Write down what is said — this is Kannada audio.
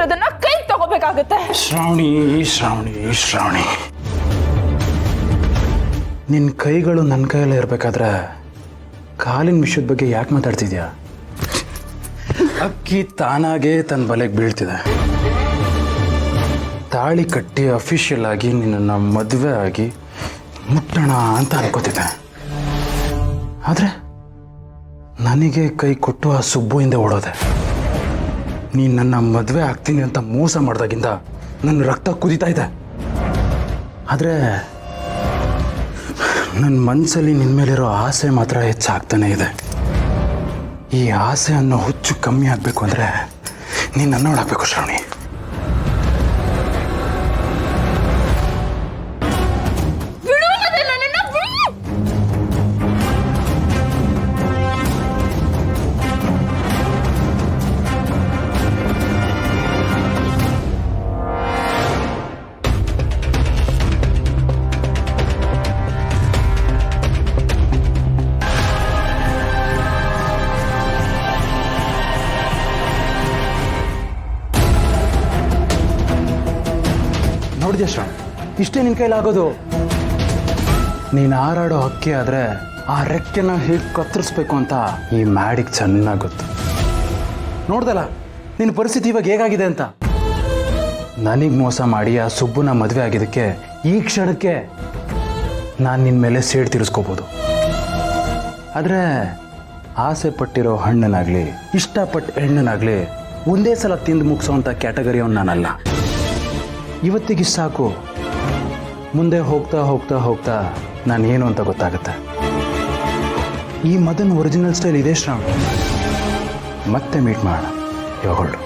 ಕೊಟ್ಟಿರೋದನ್ನ ಕೈ ತಗೋಬೇಕಾಗುತ್ತೆ. ಶ್ರಾವಣಿ ಶ್ರಾವಣಿ ಶ್ರಾವಣಿ, ನಿನ್ನ ಕೈಗಳು ನನ್ನ ಕೈಯಲ್ಲೇ ಇರಬೇಕಾದ್ರೆ ಕಾಲಿನ ವಿಷಯದ ಬಗ್ಗೆ ಯಾಕೆ ಮಾತಾಡ್ತಿದ್ಯಾ? ಅಕ್ಕಿ ತಾನಾಗೇ ತನ್ನ ಬಲೆಗೆ ಬೀಳ್ತಿದೆ. ತಾಳಿ ಕಟ್ಟಿ ಅಫಿಷಿಯಲ್ ಆಗಿ ನಿನ್ನನ್ನು ಮದುವೆ ಆಗಿ ಮುಟ್ಟೋಣ ಅಂತ ಅನ್ಕೋತಿದ್ದೆ. ಆದರೆ ನನಗೆ ಕೈ ಕೊಟ್ಟು ಆ ಸುಬ್ಬು ಹಿಂದೆ ಓಡೋದೆ. ನೀನು ನನ್ನ ಮದುವೆ ಆಗ್ತೀನಿ ಅಂತ ಮೋಸ ಮಾಡಿದಾಗಿಂದ ನನ್ನ ರಕ್ತ ಕುದೀತಾ ಇದೆ. ಆದರೆ ನನ್ನ ಮನಸ್ಸಲ್ಲಿ ನಿನ್ನ ಮೇಲಿರೋ ಆಸೆ ಮಾತ್ರ ಹೆಚ್ಚಾಗ್ತಾನೆ ಇದೆ. ಈ ಆಸೆ ಅನ್ನೋ ಹುಚ್ಚು ಕಮ್ಮಿ ಆಗಬೇಕು ಅಂದರೆ ನೀನು ನೋಡಾಗಬೇಕು ಶ್ರಾವಣಿ. ನೋಡಿದ್ಯಾ ಶ್ರಾವಣಿ, ಇಷ್ಟೇ ನಿನ್ನ ಕೈಲಾಗೋದು. ನೀನು ಹಾರಾಡೋ ಹಕ್ಕಿ ಆದರೆ ಆ ರೆಕ್ಕೆನ ಹೇಗೆ ಕತ್ತರಿಸ್ಬೇಕು ಅಂತ ಈ ಮ್ಯಾಡಿಗೆ ಚೆನ್ನಾಗಿ ಗೊತ್ತು. ನೋಡ್ದಲ್ಲ ನಿನ್ನ ಪರಿಸ್ಥಿತಿ ಇವಾಗ ಹೇಗಾಗಿದೆ ಅಂತ. ನನಗೆ ಮೋಸ ಮಾಡಿ ಆ ಸುಬ್ಬುನ ಮದುವೆ ಆಗಿದ್ದಕ್ಕೆ ಈ ಕ್ಷಣಕ್ಕೆ ನಾನು ನಿನ್ನ ಮೇಲೆ ಸೇಡು ತೀರಿಸ್ಕೋಬೋದು. ಆದರೆ ಆಸೆ ಪಟ್ಟಿರೋ ಹಣ್ಣನಾಗಲಿ ಇಷ್ಟಪಟ್ಟ ಹೆಣ್ಣನಾಗಲಿ ಒಂದೇ ಸಲ ತಿಂದು ಮುಗಿಸೋವಂಥ ಕ್ಯಾಟಗರಿಯವನು ನಾನಲ್ಲ. ಇವತ್ತಿಗೆ ಸಾಕು, ಮುಂದೆ ಹೋಗ್ತಾ ಹೋಗ್ತಾ ಹೋಗ್ತಾ ನಾನು ಏನು ಅಂತ ಗೊತ್ತಾಗುತ್ತೆ. ಈ ಮದನ್ ಒರಿಜಿನಲ್ ಸ್ಟೈಲ್ ಇದೆ ಶ್ರಾವಣಿ. ಮತ್ತೆ ಮೀಟ್ ಮಾಡೋಣ. ಇವಾಗ ಹೊರಡು.